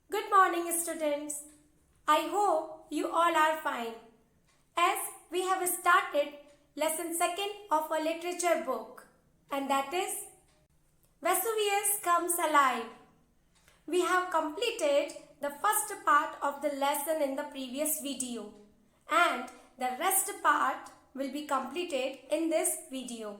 Good morning, students. I hope you all are fine. As we have started lesson 2nd of a literature book, and that is Vesuvius Comes Alive. We have completed the first part of the lesson in the previous video, and the rest part will be completed in this video.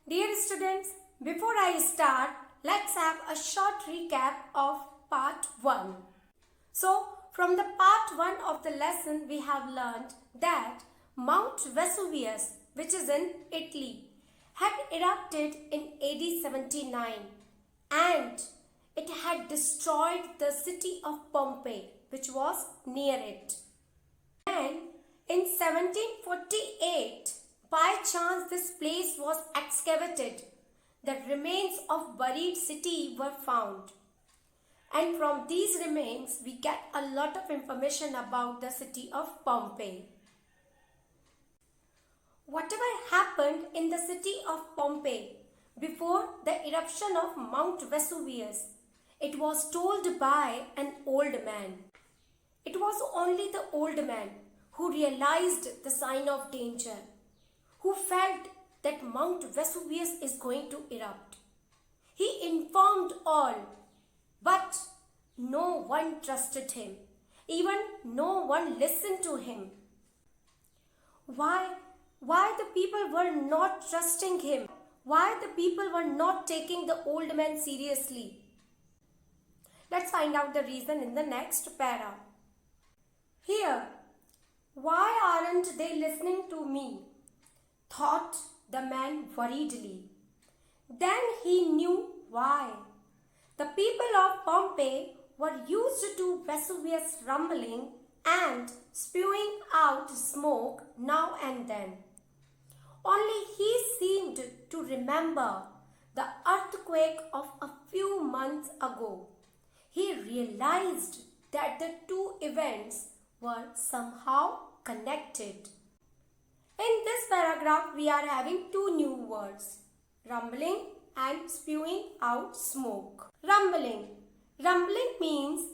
Dear students, before I start, let's have a short recap of part 1. So, from the part 1 of the lesson, we have learned that Mount Vesuvius, which is in Italy, had erupted in AD 79 and it had destroyed the city of Pompeii, which was near it. And in 1748, by chance this place was excavated. The remains of buried city were found. And from these remains, we get a lot of information about the city of Pompeii. Whatever happened in the city of Pompeii before the eruption of Mount Vesuvius, it was told by an old man. It was only the old man who realized the sign of danger, who felt that Mount Vesuvius is going to erupt. He informed all, but no one trusted him. Even no one listened to him. Why the people were not trusting him? Why the people were not taking the old man seriously? Let's find out the reason in the next para. Here, why aren't they listening to me? Thought the man worriedly. Then he knew why. The people of Pompeii were used to Vesuvius rumbling and spewing out smoke now and then. Only he seemed to remember the earthquake of a few months ago. He realized that the two events were somehow connected. In this paragraph, we are having two new words, rumbling and spewing out smoke. Rumbling. Rumbling means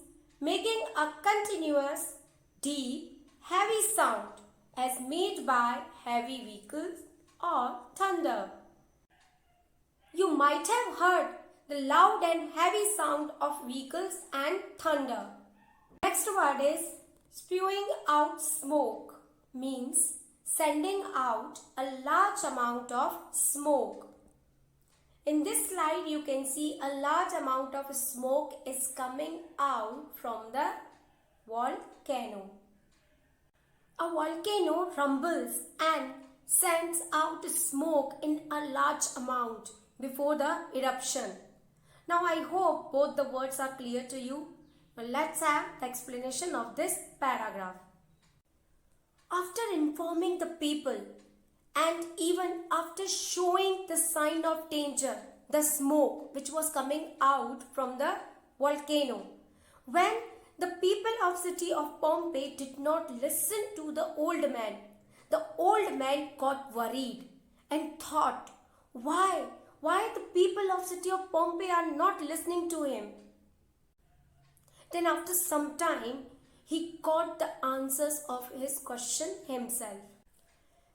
making a continuous, deep, heavy sound as made by heavy vehicles or thunder. You might have heard the loud and heavy sound of vehicles and thunder. Next word is spewing out smoke, means sending out a large amount of smoke. In this slide, you can see a large amount of smoke is coming out from the volcano. A volcano rumbles and sends out smoke in a large amount before the eruption. Now, I hope both the words are clear to you. Now, let's have the explanation of this paragraph. After informing the people and even after showing the sign of danger, the smoke which was coming out from the volcano, when the people of city of Pompeii did not listen to the old man got worried and thought, why the people of city of Pompeii are not listening to him? Then after some time, he got the answers of his question himself.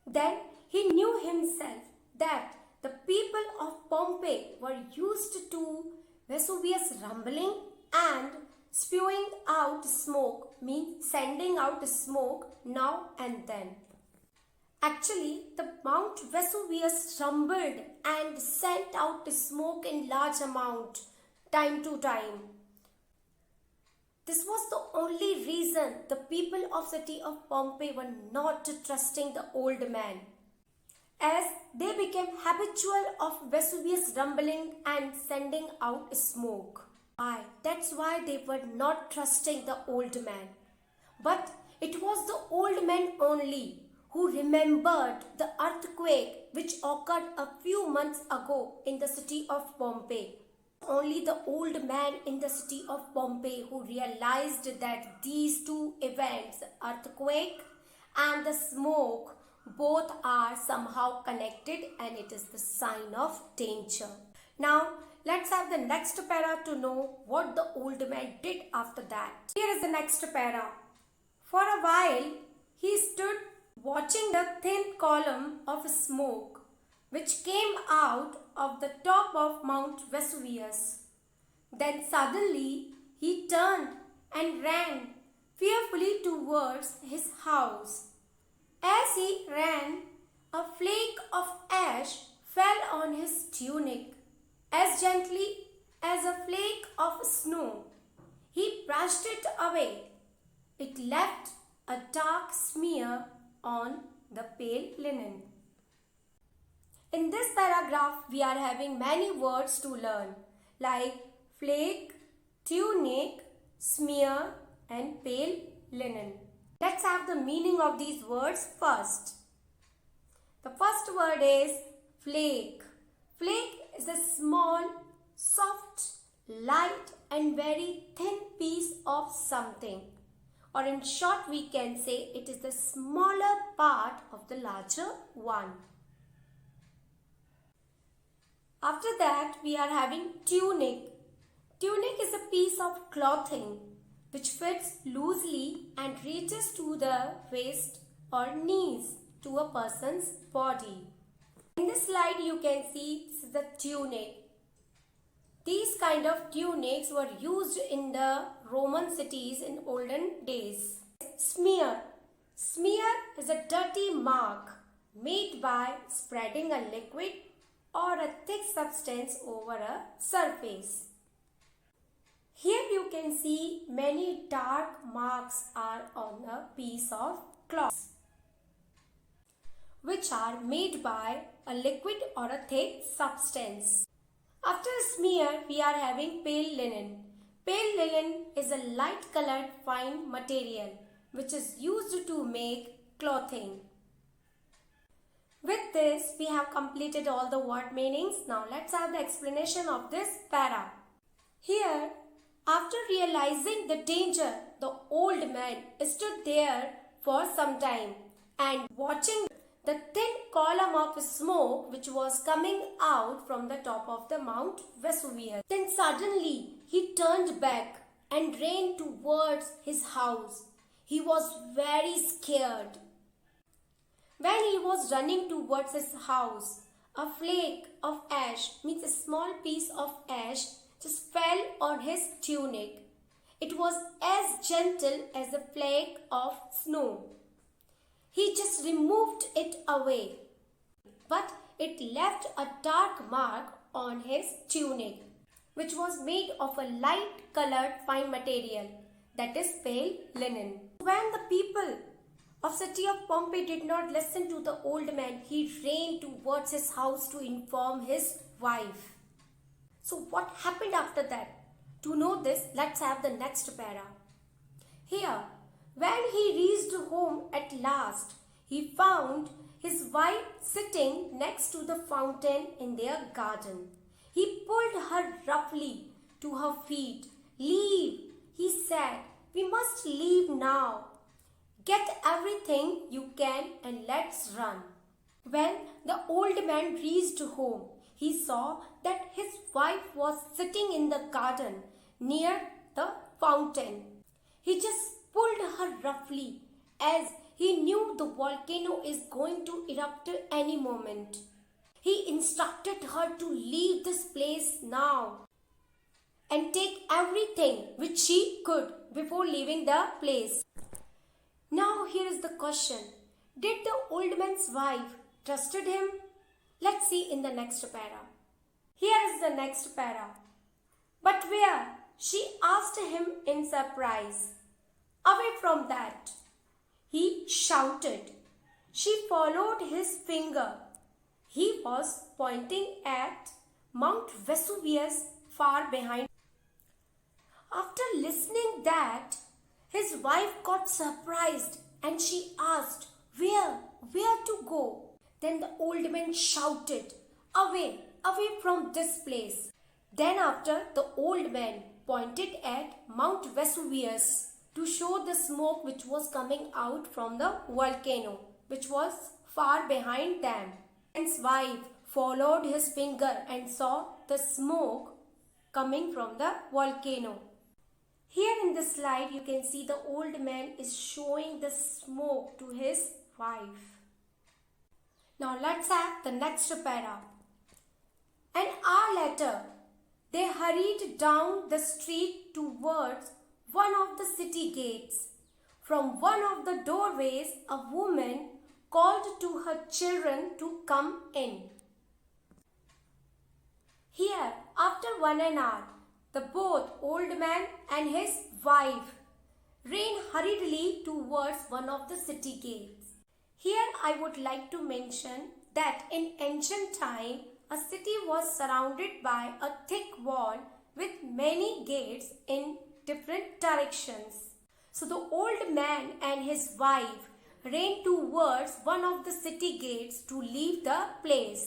Then he knew himself that the people of Pompeii were used to Vesuvius rumbling and spewing out smoke, means sending out smoke now and then. Actually, the Mount Vesuvius rumbled and sent out smoke in large amount, time to time. This was the only reason the people of city of Pompeii were not trusting the old man, as they became habitual of Vesuvius rumbling and sending out smoke. That's why they were not trusting the old man. But it was the old man only who remembered the earthquake which occurred a few months ago in the city of Pompeii. Only the old man in the city of Pompeii who realized that these two events, earthquake and the smoke, both are somehow connected and it is the sign of danger. Now, let's have the next para to know what the old man did after that. Here is the next para. For a while, he stood watching the thin column of smoke which came out of the top of Mount Vesuvius. Then suddenly he turned and ran fearfully towards his house. As he ran, a flake of ash fell on his tunic as gently as a flake of snow. He brushed it away. It left a dark smear on the pale linen. In this paragraph, we are having many words to learn like flake, tunic, smear and pale linen. Let's have the meaning of these words first. The first word is flake. Flake is a small, soft, light and very thin piece of something. Or in short, we can say it is the smaller part of the larger one. After that, we are having tunic. Tunic is a piece of clothing which fits loosely and reaches to the waist or knees to a person's body. In this slide, you can see the tunic. These kind of tunics were used in the Roman cities in olden days. Smear. Smear is a dirty mark made by spreading a liquid or a thick substance over a surface. Here you can see many dark marks are on a piece of cloth which are made by a liquid or a thick substance. After smear, we are having pale linen. Pale linen is a light colored fine material which is used to make clothing. With this, we have completed all the word meanings. Now let's have the explanation of this para. Here, after realizing the danger, the old man stood there for some time and watching the thin column of smoke which was coming out from the top of the Mount Vesuvius. Then suddenly he turned back and ran towards his house. He was very scared. When he was running towards his house, a flake of ash, means a small piece of ash, just fell on his tunic. It was as gentle as a flake of snow. He just removed it away, but it left a dark mark on his tunic, which was made of a light colored fine material, that is pale linen. When the people of city of Pompeii did not listen to the old man, he ran towards his house to inform his wife. So what happened after that? To know this, let's have the next para. Here, when he reached home at last, he found his wife sitting next to the fountain in their garden. He pulled her roughly to her feet. "Leave," he said. "We must leave now. Get everything you can and let's run." When the old man reached home, he saw that his wife was sitting in the garden near the fountain. He just pulled her roughly as he knew the volcano is going to erupt any moment. He instructed her to leave this place now and take everything which she could before leaving the place. Now here is the question. Did the old man's wife trusted him? Let's see in the next para. Here is the next para. "But where?" she asked him in surprise. "Away from that," he shouted. She followed his finger. He was pointing at Mount Vesuvius far behind. After listening that, his wife got surprised and she asked, Where to go?" Then the old man shouted, away from this place." Then after, the old man pointed at Mount Vesuvius to show the smoke which was coming out from the volcano, which was far behind them. His wife followed his finger and saw the smoke coming from the volcano. Here in this slide you can see the old man is showing the smoke to his wife. Now let's have the next para. An hour later, they hurried down the street towards one of the city gates. From one of the doorways, a woman called to her children to come in. Here, after 1 hour, the both old man and his wife ran hurriedly towards one of the city gates. Here I would like to mention that in ancient time, a city was surrounded by a thick wall with many gates in different directions. So the old man and his wife ran towards one of the city gates to leave the place.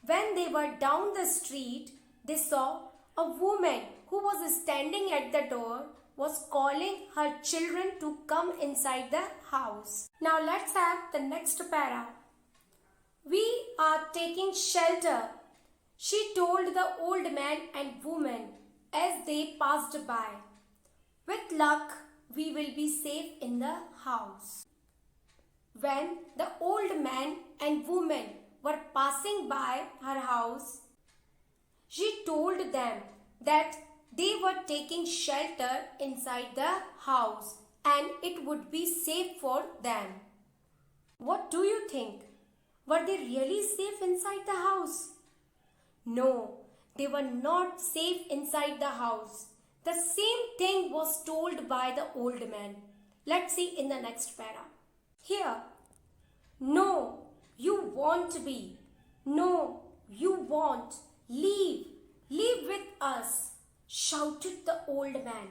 When they were down the street, they saw a woman who was standing at the door was calling her children to come inside the house. Now let's have the next para. We are taking shelter, she told the old man and woman as they passed by. With luck, we will be safe in the house. When the old man and woman were passing by her house, she told them that they were taking shelter inside the house and it would be safe for them. What do you think? Were they really safe inside the house? No, they were not safe inside the house. The same thing was told by the old man. Let's see in the next para. Here, no, you won't be. No, you won't. Leave with us, shouted the old man.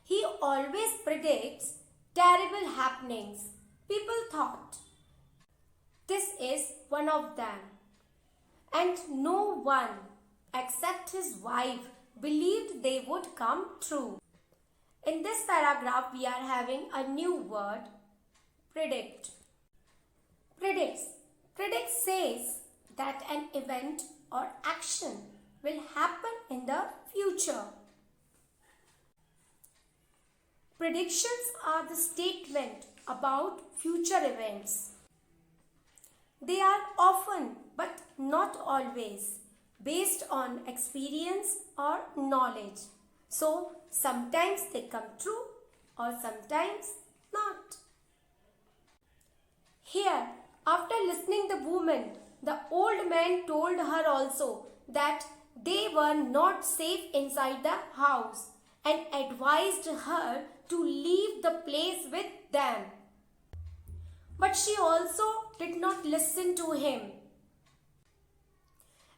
He always predicts terrible happenings. People thought this is one of them. And no one except his wife believed they would come true. In this paragraph, we are having a new word, predict. Predicts says that an event or action will happen in the future. Predictions are the statement about future events. They are often, but not always, based on experience or knowledge. So, sometimes they come true or sometimes not. Here, after listening the woman, the old man told her also that they were not safe inside the house and advised her to leave the place with them. But she also did not listen to him.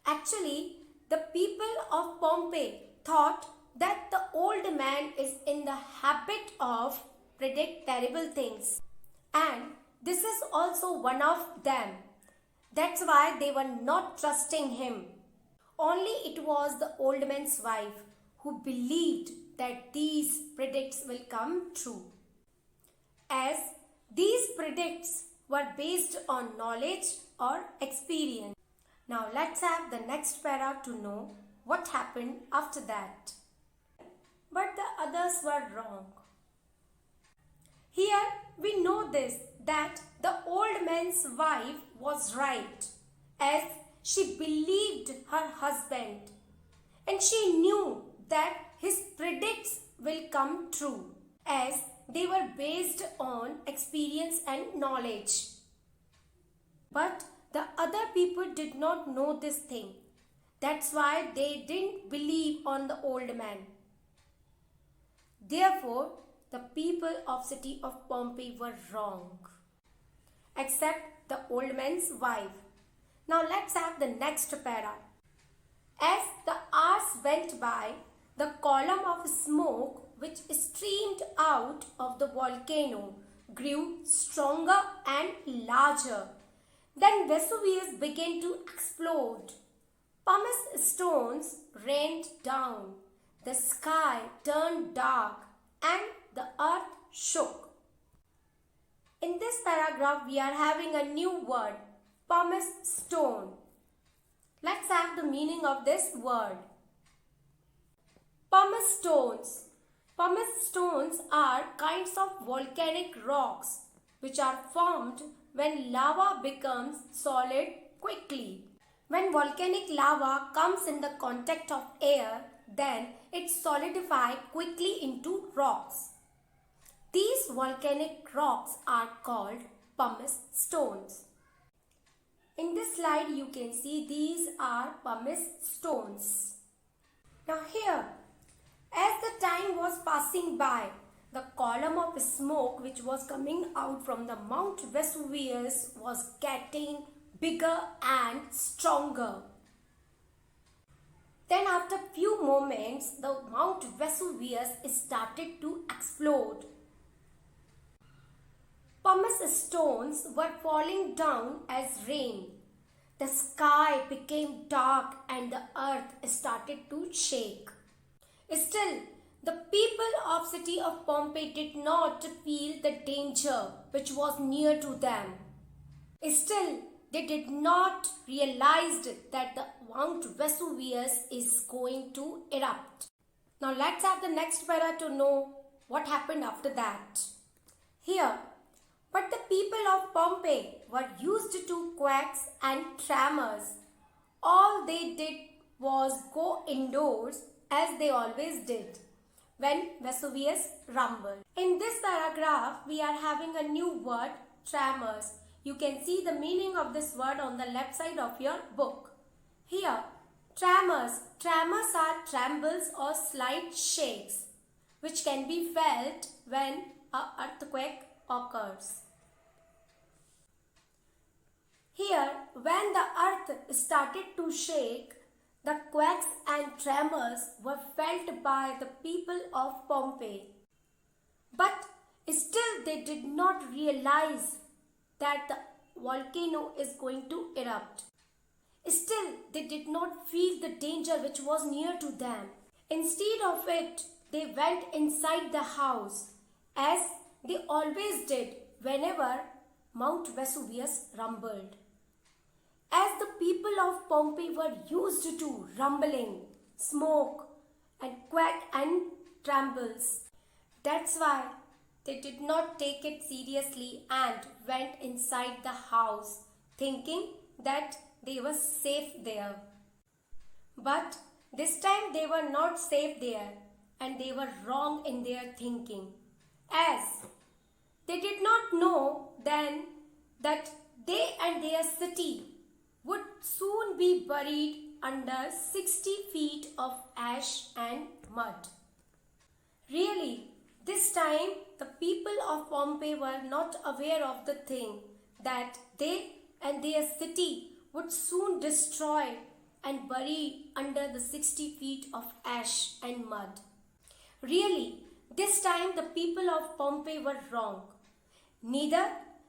Actually, the people of Pompeii thought that the old man is in the habit of predict terrible things. And this is also one of them. That's why they were not trusting him. Only it was the old man's wife who believed that these predicts will come true. As these predicts were based on knowledge or experience. Now let's have the next para to know what happened after that. But the others were wrong. Here we know this, that the old man's wife was right, as she believed her husband and she knew that his predicts will come true, as they were based on experience and knowledge. But the other people did not know this thing. That's why they didn't believe on the old man. Therefore, the people of city of Pompeii were wrong, except the old man's wife. Now let's have the next para. As the hours went by, the column of smoke which streamed out of the volcano grew stronger and larger. Then Vesuvius began to explode. Pumice stones rained down. The sky turned dark and the earth shook. In this paragraph, we are having a new word, pumice stone. Let's have the meaning of this word. Pumice stones. Pumice stones are kinds of volcanic rocks which are formed when lava becomes solid quickly. When volcanic lava comes in the contact of air, then it solidifies quickly into rocks. These volcanic rocks are called pumice stones. In this slide you can see these are pumice stones. Now here, as the time was passing by, the column of smoke which was coming out from the Mount Vesuvius was getting bigger and stronger. Then after few moments, the Mount Vesuvius started to explode. Pumice stones were falling down as rain. The sky became dark and the earth started to shake. Still, the people of city of Pompeii did not feel the danger which was near to them. Still, they did not realize that the Mount Vesuvius is going to erupt. Now let's have the next para to know what happened after that. Here, but the people of Pompeii were used to quakes and tremors. All they did was go indoors as they always did when Vesuvius rumbled. In this paragraph, we are having a new word, tremors. You can see the meaning of this word on the left side of your book. Here, tremors. Tremors are trembles or slight shakes which can be felt when an earthquake occurs. Here, when the earth started to shake, the quakes and tremors were felt by the people of Pompeii. But still they did not realize that the volcano is going to erupt. Still, they did not feel the danger which was near to them. Instead of it, they went inside the house as they always did whenever Mount Vesuvius rumbled. As the people of Pompeii were used to rumbling, smoke and quake and trembles, that's why they did not take it seriously and went inside the house thinking that they were safe there. But this time they were not safe there and they were wrong in their thinking, as they did not know then that they and their city would soon be buried under 60 feet of ash and mud. Really, this time the people of Pompeii were not aware of the thing that they and their city would soon destroy and bury under the 60 feet of ash and mud. Really, this time the people of Pompeii were wrong. Neither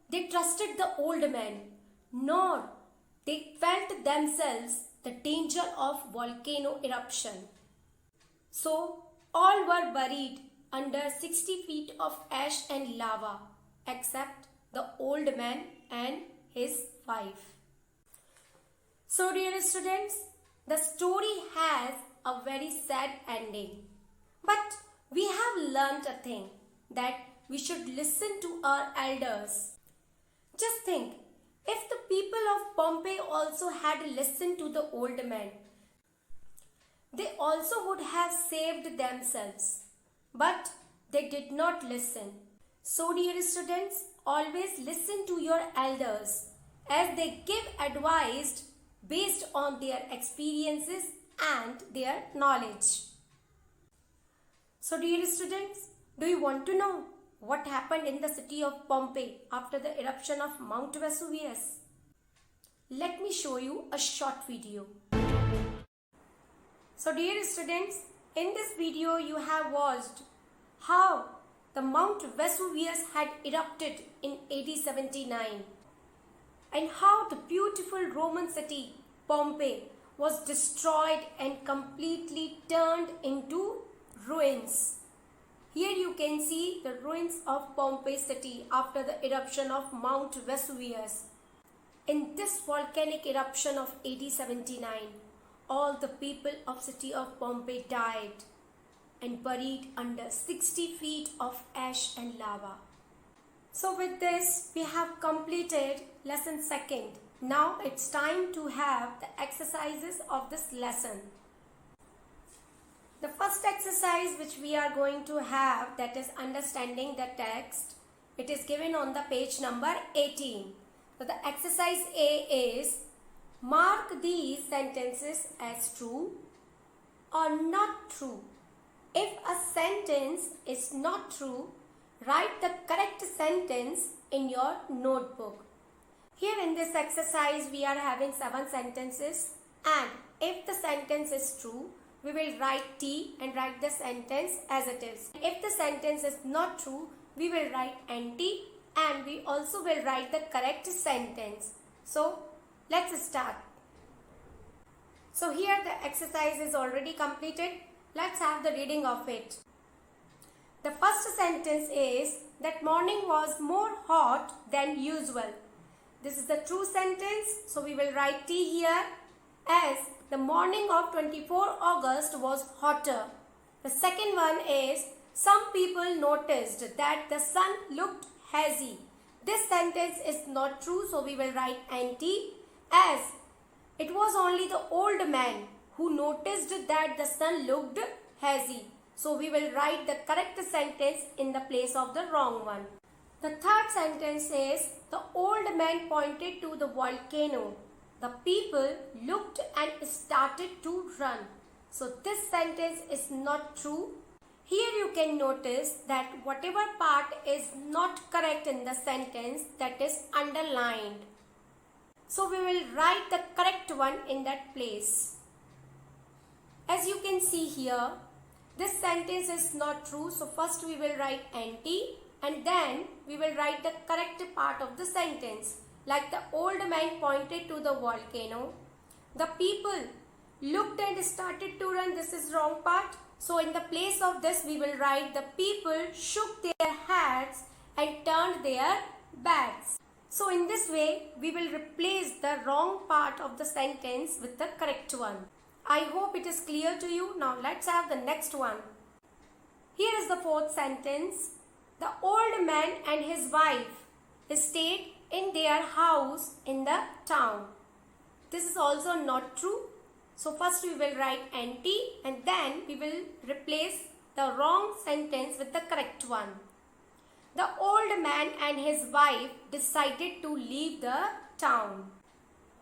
they trusted the old man, nor they felt themselves the danger of volcano eruption. So, all were buried under 60 feet of ash and lava, except the old man and his wife. So, dear students, the story has a very sad ending. But we have learnt a thing, that we should listen to our elders. Just think, if the people of Pompeii also had listened to the old man, they also would have saved themselves. But they did not listen. So dear students, always listen to your elders as they give advice based on their experiences and their knowledge. So dear students, do you want to know what happened in the city of Pompeii after the eruption of Mount Vesuvius? Let me show you a short video. So dear students, in this video you have watched how the Mount Vesuvius had erupted in AD 79 and how the beautiful Roman city Pompeii was destroyed and completely turned into ruins. Here you can see the ruins of Pompeii city after the eruption of Mount Vesuvius. In this volcanic eruption of AD 79, all the people of city of Pompeii died. and buried under 60 feet of ash and lava. So with this, we have completed lesson 2nd. Now it's time to have the exercises of this lesson. The first exercise which we are going to have, that is understanding the text. It is given on the page number 18. So the exercise A is, mark these sentences as true or not true. If a sentence is not true, write the correct sentence in your notebook. Here in this exercise we are having 7 sentences, and if the sentence is true, we will write T and write the sentence as it is. If the sentence is not true, we will write NT and we also will write the correct sentence. So let's start. So here the exercise is already completed. Let's have the reading of it. The first sentence is that morning was more hot than usual. This is the true sentence, so we will write T here, as the morning of 24 August was hotter. The second one is, some people noticed that the sun looked hazy. This sentence is not true, so we will write NT, as it was only the old man who noticed that the sun looked hazy. So we will write the correct sentence in the place of the wrong one. The third sentence is, the old man pointed to the volcano. The people looked and started to run. So this sentence is not true. Here you can notice that whatever part is not correct in the sentence, that is underlined. So we will write the correct one in that place. As you can see here, this sentence is not true. So first we will write NT and then we will write the correct part of the sentence. Like the old man pointed to the volcano. The people looked and started to run. This is wrong part. So in the place of this we will write the people shook their heads and turned their backs. So in this way we will replace the wrong part of the sentence with the correct one. I hope it is clear to you. Now let's have the next one. Here is the fourth sentence. The old man and his wife stayed in their house in the town. This is also not true. So first we will write NT and then we will replace the wrong sentence with the correct one. The old man and his wife decided to leave the town.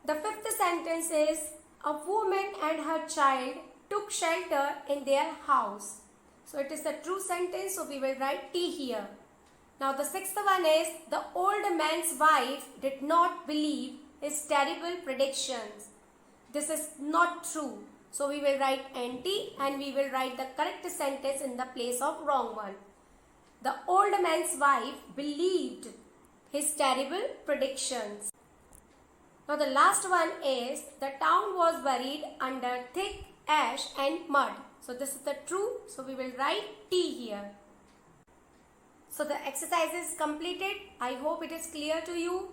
The fifth sentence is, a woman and her child took shelter in their house. So it is a true sentence, so we will write T here. Now the sixth one is, the old man's wife did not believe his terrible predictions. This is not true. So we will write NT and we will write the correct sentence in the place of wrong one. The old man's wife believed his terrible predictions. Now the last one is, the town was buried under thick ash and mud. So this is the true. So we will write T here. So the exercise is completed. I hope it is clear to you.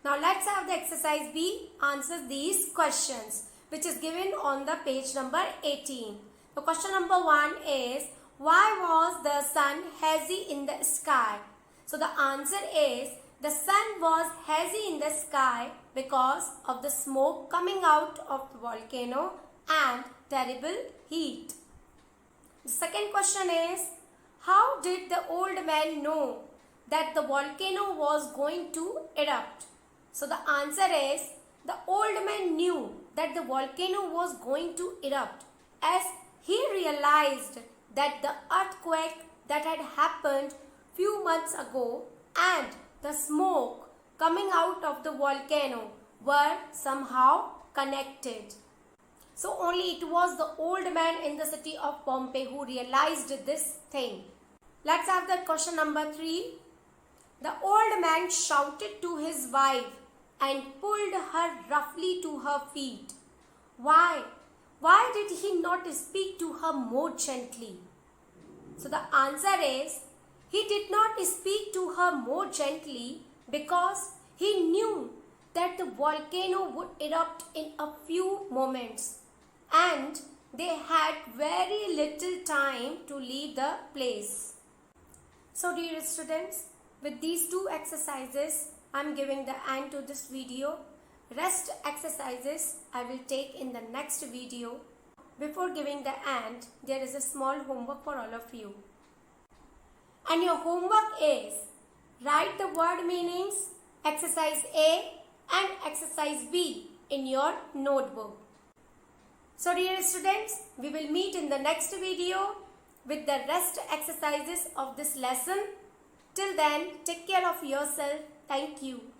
Now let's have the exercise B, answer these questions, which is given on the page number 18. The question number 1 is, why was the sun hazy in the sky? So the answer is, the sun was hazy in the sky because of the smoke coming out of the volcano and terrible heat. The second question is, how did the old man know that the volcano was going to erupt? So the answer is, the old man knew that the volcano was going to erupt as he realized that the earthquake that had happened few months ago and the smoke coming out of the volcano were somehow connected. So only it was the old man in the city of Pompeii who realized this thing. Let's have the question number 3. The old man shouted to his wife and pulled her roughly to her feet. Why? Why did he not speak to her more gently? So the answer is, he did not speak to her more gently because he knew that the volcano would erupt in a few moments and they had very little time to leave the place. So dear students, with these two exercises, I am giving the end to this video. Rest exercises I will take in the next video. Before giving the end, there is a small homework for all of you. And your homework is, write the word meanings, exercise A and exercise B in your notebook. So dear students, we will meet in the next video with the rest exercises of this lesson. Till then, take care of yourself. Thank you.